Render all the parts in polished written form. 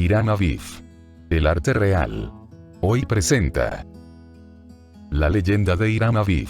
Hiram Aviv. El arte real. Hoy presenta la leyenda de Hiram Aviv.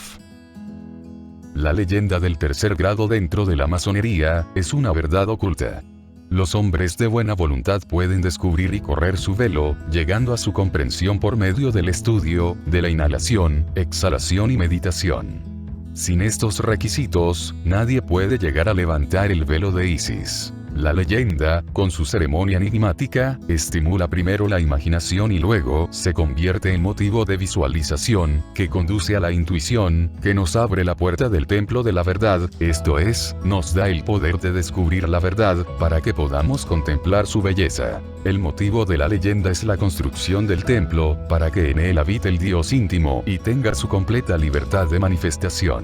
La leyenda del tercer grado dentro de la masonería es una verdad oculta. Los hombres de buena voluntad pueden descubrir y correr su velo, llegando a su comprensión por medio del estudio, de la inhalación, exhalación y meditación. Sin estos requisitos, nadie puede llegar a levantar el velo de Isis. La leyenda, con su ceremonia enigmática, estimula primero la imaginación y luego se convierte en motivo de visualización, que conduce a la intuición, que nos abre la puerta del templo de la verdad, esto es, nos da el poder de descubrir la verdad, para que podamos contemplar su belleza. El motivo de la leyenda es la construcción del templo, para que en él habite el Dios íntimo y tenga su completa libertad de manifestación.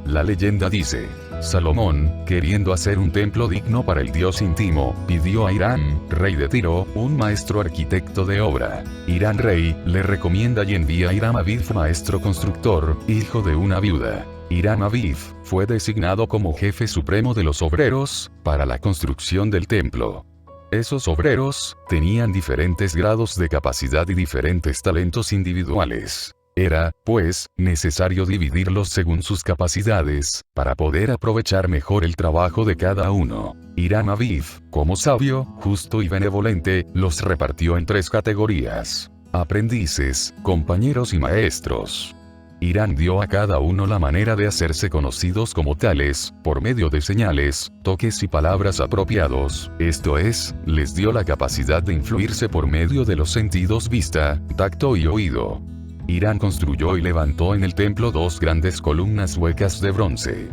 La leyenda dice: Salomón, queriendo hacer un templo digno para el Dios íntimo, pidió a Hiram, rey de Tiro, un maestro arquitecto de obra. Hiram rey, le recomienda y envía a Hiram Aviv, maestro constructor, hijo de una viuda. Hiram Aviv fue designado como jefe supremo de los obreros, para la construcción del templo. Esos obreros tenían diferentes grados de capacidad y diferentes talentos individuales. Era, pues, necesario dividirlos según sus capacidades, para poder aprovechar mejor el trabajo de cada uno. Hiram Aviv, como sabio, justo y benevolente, los repartió en tres categorías: aprendices, compañeros y maestros. Hiram dio a cada uno la manera de hacerse conocidos como tales, por medio de señales, toques y palabras apropiados, esto es, les dio la capacidad de influirse por medio de los sentidos vista, tacto y oído. Hiram construyó y levantó en el templo dos grandes columnas huecas de bronce.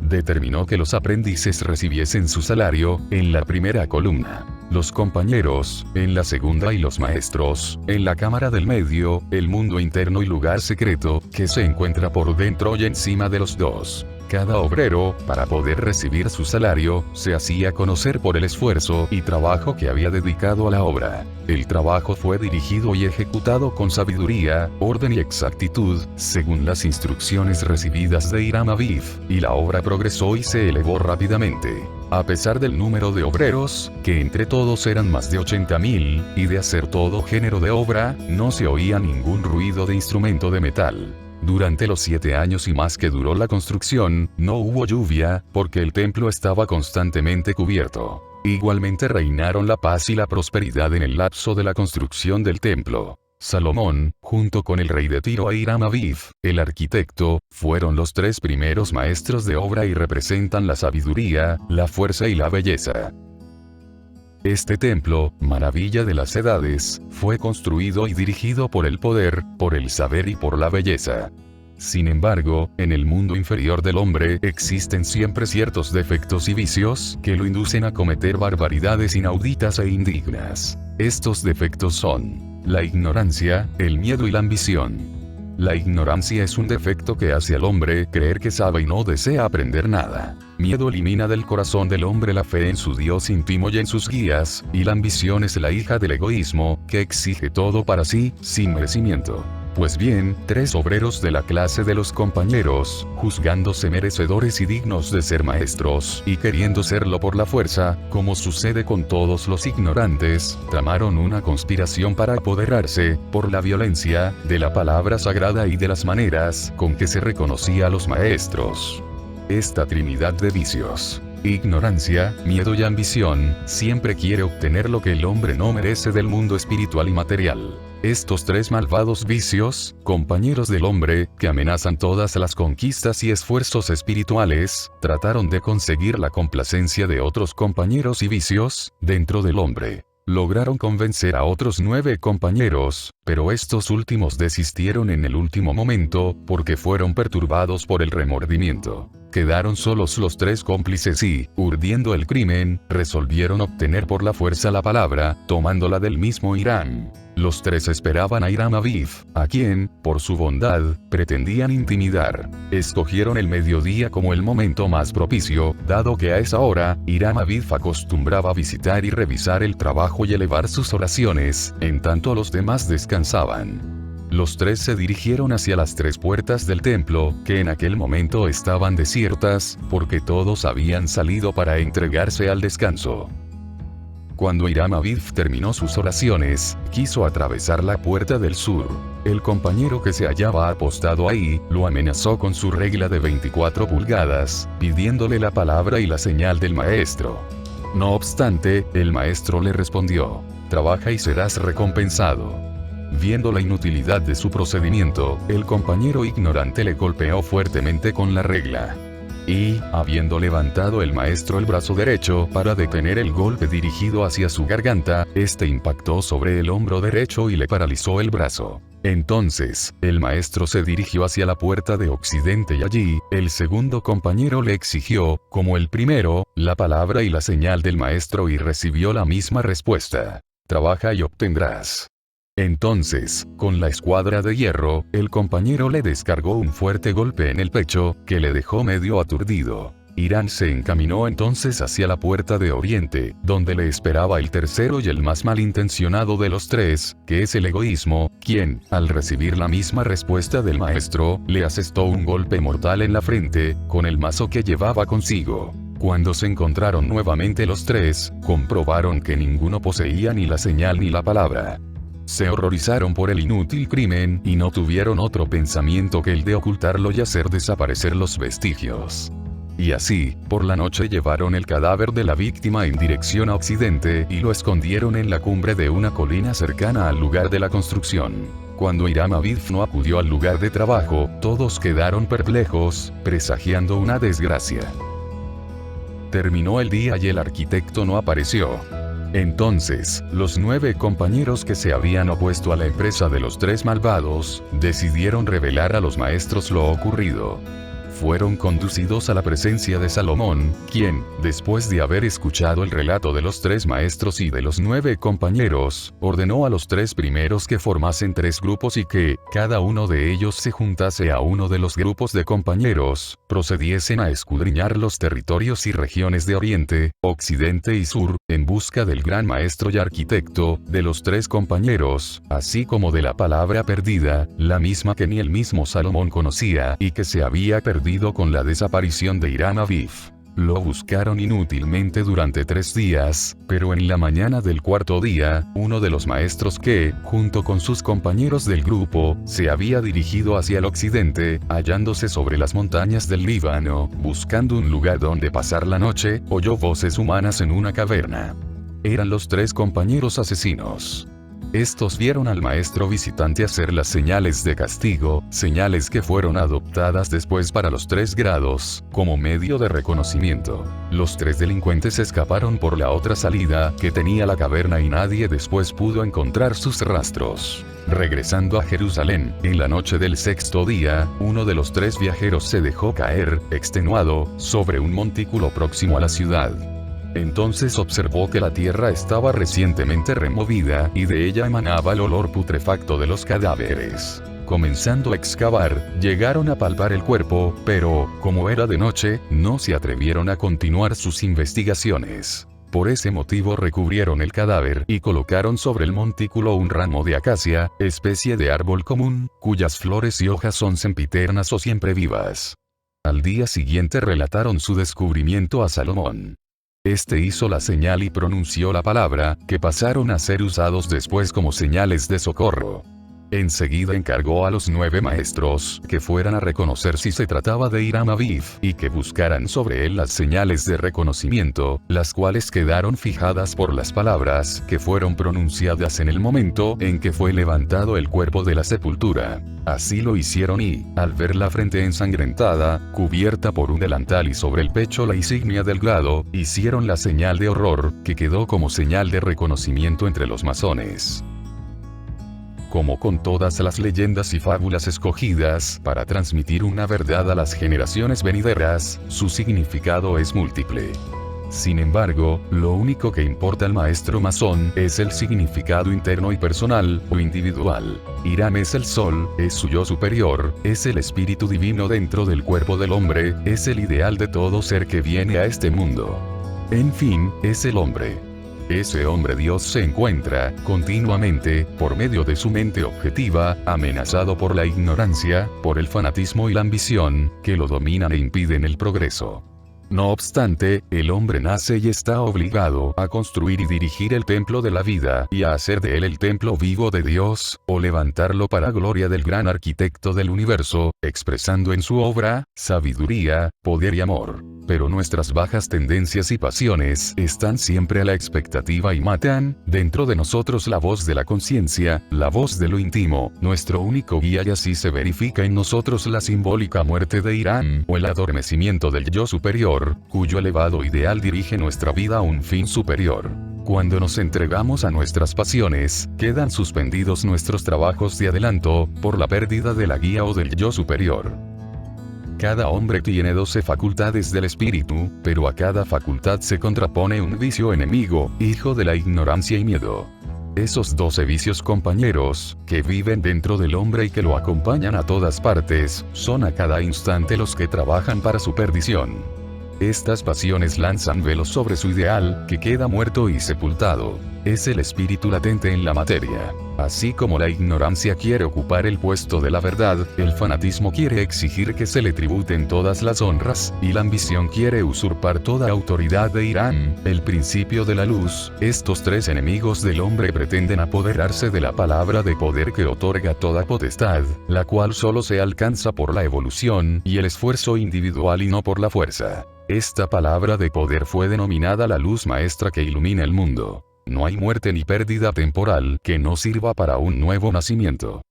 Determinó que los aprendices recibiesen su salario en la primera columna, los compañeros en la segunda y los maestros en la cámara del medio, el mundo interno y lugar secreto, que se encuentra por dentro y encima de los dos. Cada obrero, para poder recibir su salario, se hacía conocer por el esfuerzo y trabajo que había dedicado a la obra. El trabajo fue dirigido y ejecutado con sabiduría, orden y exactitud, según las instrucciones recibidas de Hiram Aviv, y la obra progresó y se elevó rápidamente. A pesar del número de obreros, que entre todos eran más de 80.000, y de hacer todo género de obra, no se oía ningún ruido de instrumento de metal. Durante los 7 años y más que duró la construcción, no hubo lluvia, porque el templo estaba constantemente cubierto. Igualmente reinaron la paz y la prosperidad en el lapso de la construcción del templo. Salomón, junto con el rey de Tiro e Hiram Aviv, el arquitecto, fueron los tres primeros maestros de obra y representan la sabiduría, la fuerza y la belleza. Este templo, maravilla de las edades, fue construido y dirigido por el poder, por el saber y por la belleza. Sin embargo, en el mundo inferior del hombre existen siempre ciertos defectos y vicios que lo inducen a cometer barbaridades inauditas e indignas. Estos defectos son la ignorancia, el miedo y la ambición. La ignorancia es un defecto que hace al hombre creer que sabe y no desea aprender nada. Miedo elimina del corazón del hombre la fe en su Dios íntimo y en sus guías, y la ambición es la hija del egoísmo, que exige todo para sí, sin merecimiento. Pues bien, tres obreros de la clase de los compañeros, juzgándose merecedores y dignos de ser maestros, y queriendo serlo por la fuerza, como sucede con todos los ignorantes, tramaron una conspiración para apoderarse, por la violencia, de la palabra sagrada y de las maneras con que se reconocía a los maestros. Esta trinidad de vicios, ignorancia, miedo y ambición, siempre quiere obtener lo que el hombre no merece del mundo espiritual y material. Estos tres malvados vicios, compañeros del hombre, que amenazan todas las conquistas y esfuerzos espirituales, trataron de conseguir la complacencia de otros compañeros y vicios, dentro del hombre. Lograron convencer a otros 9 compañeros, pero estos últimos desistieron en el último momento, porque fueron perturbados por el remordimiento. Quedaron solos los 3 cómplices y, urdiendo el crimen, resolvieron obtener por la fuerza la palabra, tomándola del mismo Hiram. Los 3 esperaban a Hiram Aviv, a quien, por su bondad, pretendían intimidar. Escogieron el mediodía como el momento más propicio, dado que a esa hora, Hiram Aviv acostumbraba visitar y revisar el trabajo y elevar sus oraciones, en tanto los demás descansaban. Los 3 se dirigieron hacia las 3 puertas del templo, que en aquel momento estaban desiertas, porque todos habían salido para entregarse al descanso. Cuando Hiram Abiv terminó sus oraciones, quiso atravesar la puerta del sur. El compañero que se hallaba apostado ahí, lo amenazó con su regla de 24 pulgadas, pidiéndole la palabra y la señal del maestro. No obstante, el maestro le respondió: trabaja y serás recompensado. Viendo la inutilidad de su procedimiento, el compañero ignorante le golpeó fuertemente con la regla. Y, habiendo levantado el maestro el brazo derecho para detener el golpe dirigido hacia su garganta, este impactó sobre el hombro derecho y le paralizó el brazo. Entonces, el maestro se dirigió hacia la puerta de occidente y allí, el segundo compañero le exigió, como el primero, la palabra y la señal del maestro y recibió la misma respuesta: trabaja y obtendrás. Entonces, con la escuadra de hierro, el compañero le descargó un fuerte golpe en el pecho, que le dejó medio aturdido. Hiram se encaminó entonces hacia la puerta de oriente, donde le esperaba el tercero y el más malintencionado de los tres, que es el egoísmo, quien, al recibir la misma respuesta del maestro, le asestó un golpe mortal en la frente, con el mazo que llevaba consigo. Cuando se encontraron nuevamente los tres, comprobaron que ninguno poseía ni la señal ni la palabra. Se horrorizaron por el inútil crimen y no tuvieron otro pensamiento que el de ocultarlo y hacer desaparecer los vestigios. Y así, por la noche llevaron el cadáver de la víctima en dirección a occidente y lo escondieron en la cumbre de una colina cercana al lugar de la construcción. Cuando Hiram Abiv no acudió al lugar de trabajo, todos quedaron perplejos, presagiando una desgracia. Terminó el día y el arquitecto no apareció. Entonces, los 9 compañeros que se habían opuesto a la empresa de los 3 malvados, decidieron revelar a los maestros lo ocurrido. Fueron conducidos a la presencia de Salomón, quien, después de haber escuchado el relato de los 3 maestros y de los 9 compañeros, ordenó a los 3 primeros que formasen 3 grupos y que, cada uno de ellos se juntase a uno de los grupos de compañeros, procediesen a escudriñar los territorios y regiones de Oriente, Occidente y Sur, en busca del gran maestro y arquitecto, de los 3 compañeros, así como de la palabra perdida, la misma que ni el mismo Salomón conocía y que se había perdido con la desaparición de Hiram Abiv. Lo buscaron inútilmente durante 3 días, pero en la mañana del 4.º día, uno de los maestros que, junto con sus compañeros del grupo, se había dirigido hacia el occidente, hallándose sobre las montañas del Líbano, buscando un lugar donde pasar la noche, oyó voces humanas en una caverna. Eran los 3 compañeros asesinos. Estos vieron al maestro visitante hacer las señales de castigo, señales que fueron adoptadas después para los 3 grados, como medio de reconocimiento. Los 3 delincuentes escaparon por la otra salida que tenía la caverna y nadie después pudo encontrar sus rastros. Regresando a Jerusalén, en la noche del 6.º día, uno de los 3 viajeros se dejó caer, extenuado, sobre un montículo próximo a la ciudad. Entonces observó que la tierra estaba recientemente removida y de ella emanaba el olor putrefacto de los cadáveres. Comenzando a excavar, llegaron a palpar el cuerpo, pero, como era de noche, no se atrevieron a continuar sus investigaciones. Por ese motivo recubrieron el cadáver y colocaron sobre el montículo un ramo de acacia, especie de árbol común, cuyas flores y hojas son sempiternas o siempre vivas. Al día siguiente relataron su descubrimiento a Salomón. Este hizo la señal y pronunció la palabra, que pasaron a ser usados después como señales de socorro. Enseguida encargó a los 9 maestros que fueran a reconocer si se trataba de Hiram Abiv y que buscaran sobre él las señales de reconocimiento, las cuales quedaron fijadas por las palabras que fueron pronunciadas en el momento en que fue levantado el cuerpo de la sepultura. Así lo hicieron y, al ver la frente ensangrentada, cubierta por un delantal y sobre el pecho la insignia del grado, hicieron la señal de horror, que quedó como señal de reconocimiento entre los masones. Como con todas las leyendas y fábulas escogidas para transmitir una verdad a las generaciones venideras, su significado es múltiple. Sin embargo, lo único que importa al maestro masón es el significado interno y personal, o individual. Hiram es el sol, es su yo superior, es el espíritu divino dentro del cuerpo del hombre, es el ideal de todo ser que viene a este mundo. En fin, es el hombre. Ese hombre Dios se encuentra, continuamente, por medio de su mente objetiva, amenazado por la ignorancia, por el fanatismo y la ambición, que lo dominan e impiden el progreso. No obstante, el hombre nace y está obligado a construir y dirigir el templo de la vida y a hacer de él el templo vivo de Dios, o levantarlo para gloria del gran arquitecto del universo, expresando en su obra, sabiduría, poder y amor. Pero nuestras bajas tendencias y pasiones están siempre a la expectativa y matan, dentro de nosotros, la voz de la conciencia, la voz de lo íntimo, nuestro único guía, y así se verifica en nosotros la simbólica muerte de Irán, o el adormecimiento del yo superior, cuyo elevado ideal dirige nuestra vida a un fin superior. Cuando nos entregamos a nuestras pasiones, quedan suspendidos nuestros trabajos de adelanto, por la pérdida de la guía o del yo superior. Cada hombre tiene 12 facultades del espíritu, pero a cada facultad se contrapone un vicio enemigo, hijo de la ignorancia y miedo. Esos 12 vicios compañeros, que viven dentro del hombre y que lo acompañan a todas partes, son a cada instante los que trabajan para su perdición. Estas pasiones lanzan velos sobre su ideal, que queda muerto y sepultado. Es el espíritu latente en la materia. Así como la ignorancia quiere ocupar el puesto de la verdad, el fanatismo quiere exigir que se le tributen todas las honras, y la ambición quiere usurpar toda autoridad de Irán, el principio de la luz. Estos tres enemigos del hombre pretenden apoderarse de la palabra de poder que otorga toda potestad, la cual solo se alcanza por la evolución y el esfuerzo individual y no por la fuerza. Esta palabra de poder fue denominada la luz maestra que ilumina el mundo. No hay muerte ni pérdida temporal que no sirva para un nuevo nacimiento.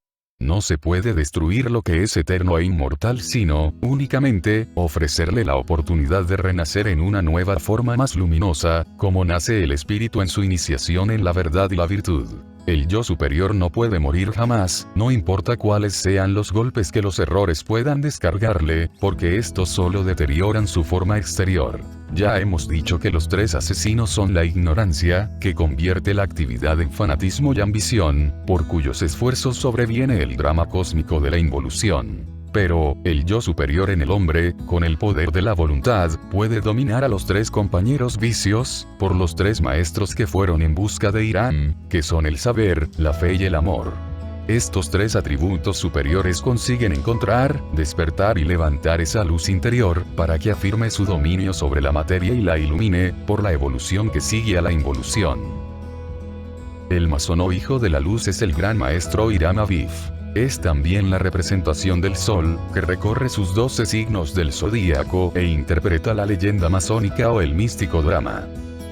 No se puede destruir lo que es eterno e inmortal, sino, únicamente, ofrecerle la oportunidad de renacer en una nueva forma más luminosa, como nace el espíritu en su iniciación en la verdad y la virtud. El yo superior no puede morir jamás, no importa cuáles sean los golpes que los errores puedan descargarle, porque estos solo deterioran su forma exterior. Ya hemos dicho que los tres asesinos son la ignorancia, que convierte la actividad en fanatismo y ambición, por cuyos esfuerzos sobreviene el drama cósmico de la involución. Pero, el yo superior en el hombre, con el poder de la voluntad, puede dominar a los tres compañeros vicios, por los tres maestros que fueron en busca de Irán, que son el saber, la fe y el amor. Estos tres atributos superiores consiguen encontrar, despertar y levantar esa luz interior, para que afirme su dominio sobre la materia y la ilumine, por la evolución que sigue a la involución. El masón o hijo de la luz es el gran maestro Hiram Aviv. Es también la representación del sol, que recorre sus 12 signos del zodíaco e interpreta la leyenda masónica o el místico drama.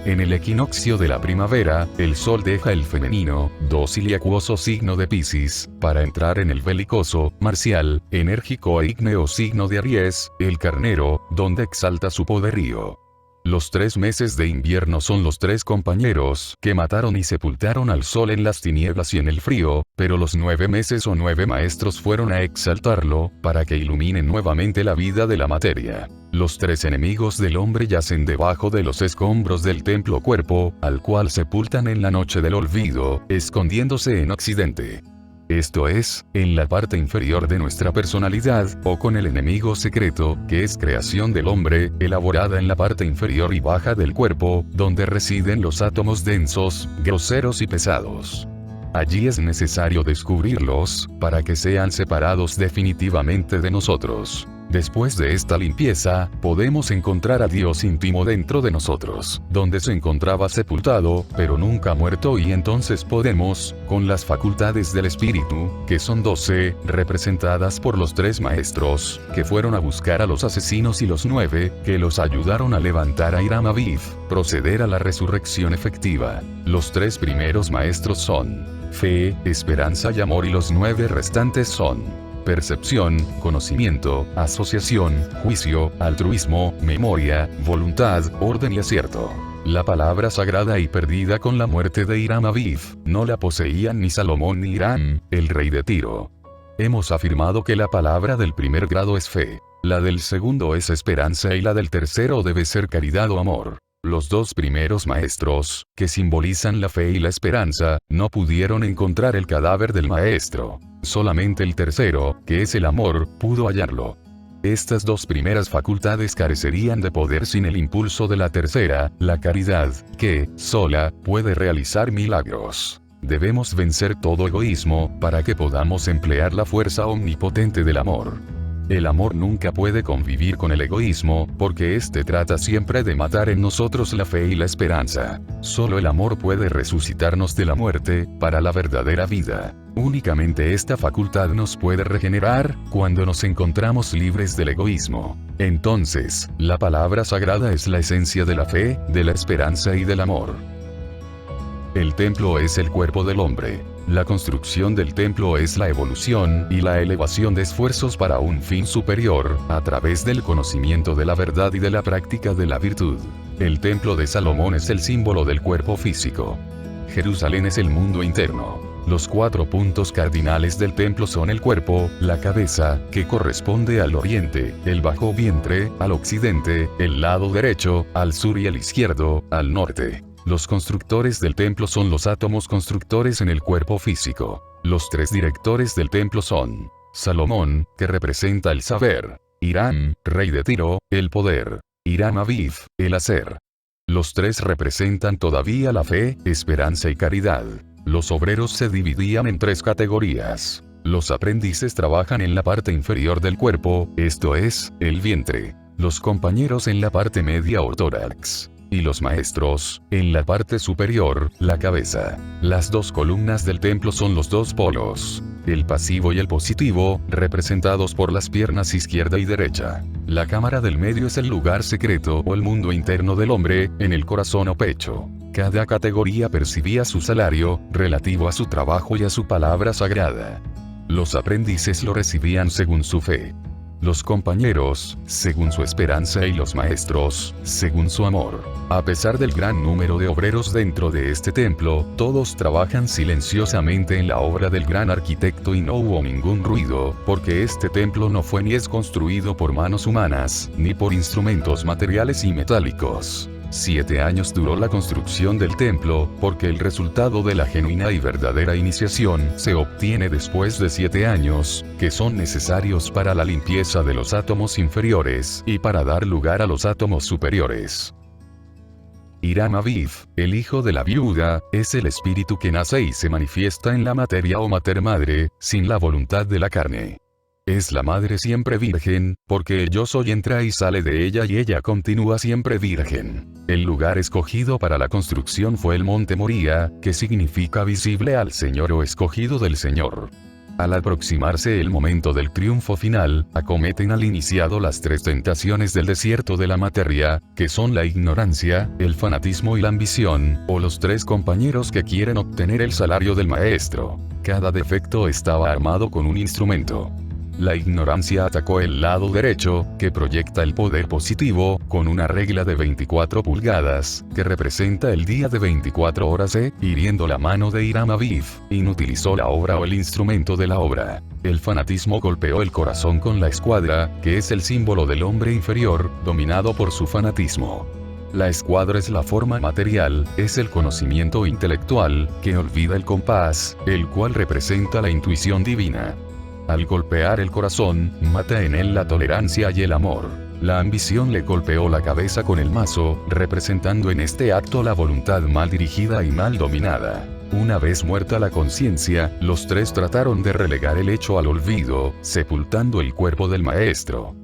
En el equinoccio de la primavera, el sol deja el femenino, dócil y acuoso signo de Piscis, para entrar en el belicoso, marcial, enérgico e ígneo signo de Aries, el carnero, donde exalta su poderío. Los 3 meses de invierno son los 3 compañeros que mataron y sepultaron al sol en las tinieblas y en el frío, pero los 9 meses o 9 maestros fueron a exaltarlo, para que ilumine nuevamente la vida de la materia. Los 3 enemigos del hombre yacen debajo de los escombros del templo cuerpo, al cual sepultan en la noche del olvido, escondiéndose en Occidente. Esto es, en la parte inferior de nuestra personalidad, o con el enemigo secreto, que es creación del hombre, elaborada en la parte inferior y baja del cuerpo, donde residen los átomos densos, groseros y pesados. Allí es necesario descubrirlos, para que sean separados definitivamente de nosotros. Después de esta limpieza, podemos encontrar a Dios íntimo dentro de nosotros, donde se encontraba sepultado, pero nunca muerto, y entonces podemos, con las facultades del espíritu, que son 12, representadas por los 3 maestros, que fueron a buscar a los asesinos, y los 9, que los ayudaron a levantar a Hiram Aviv, proceder a la resurrección efectiva. Los 3 primeros maestros son fe, esperanza y amor, y los 9 restantes son percepción, conocimiento, asociación, juicio, altruismo, memoria, voluntad, orden y acierto. La palabra sagrada y perdida con la muerte de Hiram Aviv, no la poseían ni Salomón ni Hiram, el rey de Tiro. Hemos afirmado que la palabra del primer grado es fe, la del segundo es esperanza y la del tercero debe ser caridad o amor. Los 2 primeros maestros, que simbolizan la fe y la esperanza, no pudieron encontrar el cadáver del maestro. Solamente el tercero, que es el amor, pudo hallarlo. Estas 2 primeras facultades carecerían de poder sin el impulso de la tercera, la caridad, que, sola, puede realizar milagros. Debemos vencer todo egoísmo, para que podamos emplear la fuerza omnipotente del amor. El amor nunca puede convivir con el egoísmo, porque este trata siempre de matar en nosotros la fe y la esperanza. Solo el amor puede resucitarnos de la muerte, para la verdadera vida. Únicamente esta facultad nos puede regenerar, cuando nos encontramos libres del egoísmo. Entonces, la palabra sagrada es la esencia de la fe, de la esperanza y del amor. El templo es el cuerpo del hombre. La construcción del templo es la evolución y la elevación de esfuerzos para un fin superior, a través del conocimiento de la verdad y de la práctica de la virtud. El templo de Salomón es el símbolo del cuerpo físico. Jerusalén es el mundo interno. Los 4 puntos cardinales del templo son el cuerpo, la cabeza, que corresponde al oriente, el bajo vientre, al occidente, el lado derecho, al sur y el izquierdo, al norte. Los constructores del templo son los átomos constructores en el cuerpo físico. Los 3 directores del templo son Salomón, que representa el saber; Hiram, rey de Tiro, el poder; Hiram Aviv, el hacer. Los 3 representan todavía la fe, esperanza y caridad. Los obreros se dividían en 3 categorías. Los aprendices trabajan en la parte inferior del cuerpo, esto es, el vientre. Los compañeros en la parte media o tórax. Y los maestros, en la parte superior, la cabeza. Las 2 columnas del templo son los 2 polos. El pasivo y el positivo, representados por las piernas izquierda y derecha. La cámara del medio es el lugar secreto o el mundo interno del hombre, en el corazón o pecho. Cada categoría percibía su salario, relativo a su trabajo y a su palabra sagrada. Los aprendices lo recibían según su fe. Los compañeros, según su esperanza y los maestros, según su amor. A pesar del gran número de obreros dentro de este templo, todos trabajan silenciosamente en la obra del gran arquitecto y no hubo ningún ruido, porque este templo no fue ni es construido por manos humanas, ni por instrumentos materiales y metálicos. 7 años duró la construcción del templo, porque el resultado de la genuina y verdadera iniciación se obtiene después de 7 años, que son necesarios para la limpieza de los átomos inferiores y para dar lugar a los átomos superiores. Hiram Aviv, el hijo de la viuda, es el espíritu que nace y se manifiesta en la materia o mater madre, sin la voluntad de la carne. Es la madre siempre virgen, porque el yo soy entra y sale de ella y ella continúa siempre virgen. El lugar escogido para la construcción fue el monte Moría, que significa visible al Señor o escogido del Señor. Al aproximarse el momento del triunfo final, acometen al iniciado las 3 tentaciones del desierto de la materia, que son la ignorancia, el fanatismo y la ambición, o los 3 compañeros que quieren obtener el salario del maestro. Cada defecto estaba armado con un instrumento. La ignorancia atacó el lado derecho, que proyecta el poder positivo, con una regla de 24 pulgadas, que representa el día de 24 horas hiriendo la mano de Hiram Aviv, inutilizó la obra o el instrumento de la obra. El fanatismo golpeó el corazón con la escuadra, que es el símbolo del hombre inferior, dominado por su fanatismo. La escuadra es la forma material, es el conocimiento intelectual, que olvida el compás, el cual representa la intuición divina. Al golpear el corazón, mata en él la tolerancia y el amor. La ambición le golpeó la cabeza con el mazo, representando en este acto la voluntad mal dirigida y mal dominada. Una vez muerta la conciencia, los 3 trataron de relegar el hecho al olvido, sepultando el cuerpo del maestro.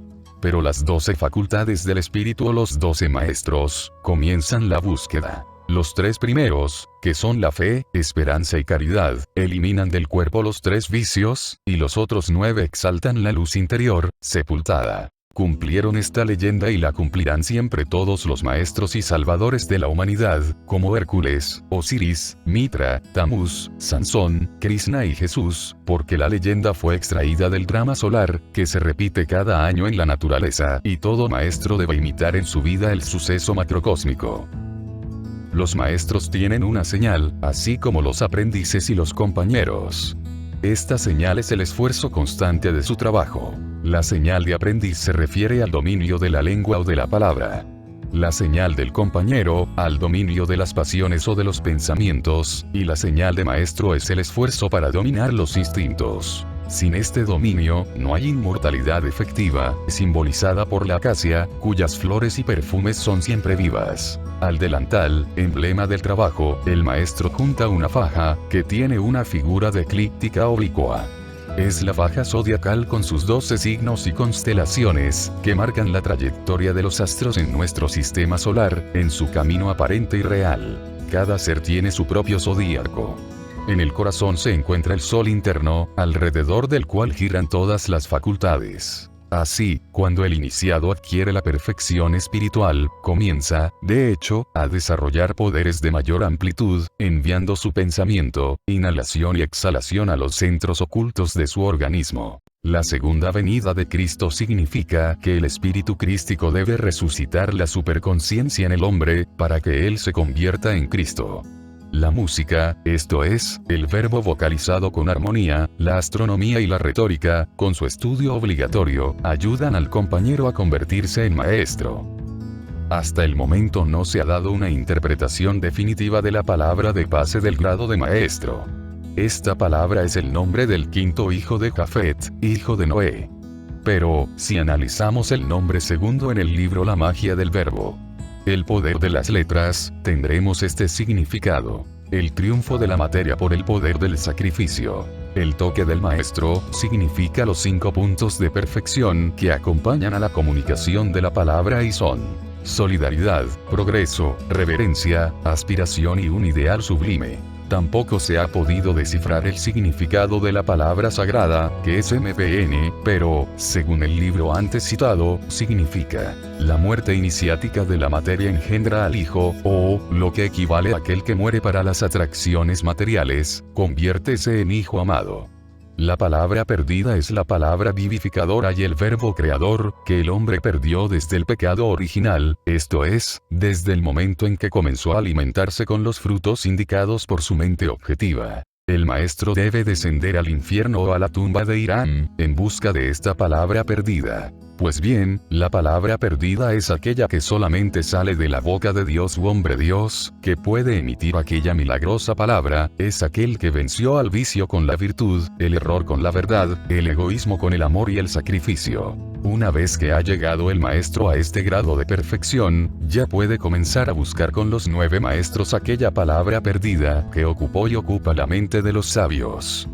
Pero las 12 facultades del espíritu o los 12 maestros, comienzan la búsqueda. Los 3 primeros, que son la fe, esperanza y caridad, eliminan del cuerpo los 3 vicios, y los otros 9 exaltan la luz interior, sepultada. Cumplieron esta leyenda y la cumplirán siempre todos los maestros y salvadores de la humanidad, como Hércules, Osiris, Mitra, Tamuz, Sansón, Krishna y Jesús, porque la leyenda fue extraída del drama solar, que se repite cada año en la naturaleza, y todo maestro debe imitar en su vida el suceso macrocósmico. Los maestros tienen una señal, así como los aprendices y los compañeros. Esta señal es el esfuerzo constante de su trabajo. La señal de aprendiz se refiere al dominio de la lengua o de la palabra. La señal del compañero, al dominio de las pasiones o de los pensamientos, y la señal de maestro es el esfuerzo para dominar los instintos. Sin este dominio, no hay inmortalidad efectiva, simbolizada por la acacia, cuyas flores y perfumes son siempre vivas. Al delantal, emblema del trabajo, el maestro junta una faja, que tiene una figura de eclíptica oblicua. Es la faja zodiacal con sus 12 signos y constelaciones, que marcan la trayectoria de los astros en nuestro sistema solar, en su camino aparente y real. Cada ser tiene su propio zodíaco. En el corazón se encuentra el sol interno, alrededor del cual giran todas las facultades. Así, cuando el iniciado adquiere la perfección espiritual, comienza, de hecho, a desarrollar poderes de mayor amplitud, enviando su pensamiento, inhalación y exhalación a los centros ocultos de su organismo. La segunda venida de Cristo significa que el espíritu crístico debe resucitar la superconciencia en el hombre, para que él se convierta en Cristo. La música, esto es, el verbo vocalizado con armonía, la astronomía y la retórica, con su estudio obligatorio, ayudan al compañero a convertirse en maestro. Hasta el momento no se ha dado una interpretación definitiva de la palabra de pase del grado de maestro. Esta palabra es el nombre del quinto hijo de Jafet, hijo de Noé. Pero, si analizamos el nombre segundo en el libro La magia del verbo, el poder de las letras, tendremos este significado. El triunfo de la materia por el poder del sacrificio. El toque del maestro, significa los 5 puntos de perfección que acompañan a la comunicación de la palabra y son: solidaridad, progreso, reverencia, aspiración y un ideal sublime. Tampoco se ha podido descifrar el significado de la palabra sagrada, que es MPN, pero, según el libro antes citado, significa: la muerte iniciática de la materia engendra al hijo, o, lo que equivale a aquel que muere para las atracciones materiales, conviértese en hijo amado. La palabra perdida es la palabra vivificadora y el verbo creador, que el hombre perdió desde el pecado original, esto es, desde el momento en que comenzó a alimentarse con los frutos indicados por su mente objetiva. El maestro debe descender al infierno o a la tumba de Irán, en busca de esta palabra perdida. Pues bien, la palabra perdida es aquella que solamente sale de la boca de Dios u hombre Dios, que puede emitir aquella milagrosa palabra, es aquel que venció al vicio con la virtud, el error con la verdad, el egoísmo con el amor y el sacrificio. Una vez que ha llegado el maestro a este grado de perfección, ya puede comenzar a buscar con los 9 maestros aquella palabra perdida, que ocupó y ocupa la mente de los sabios.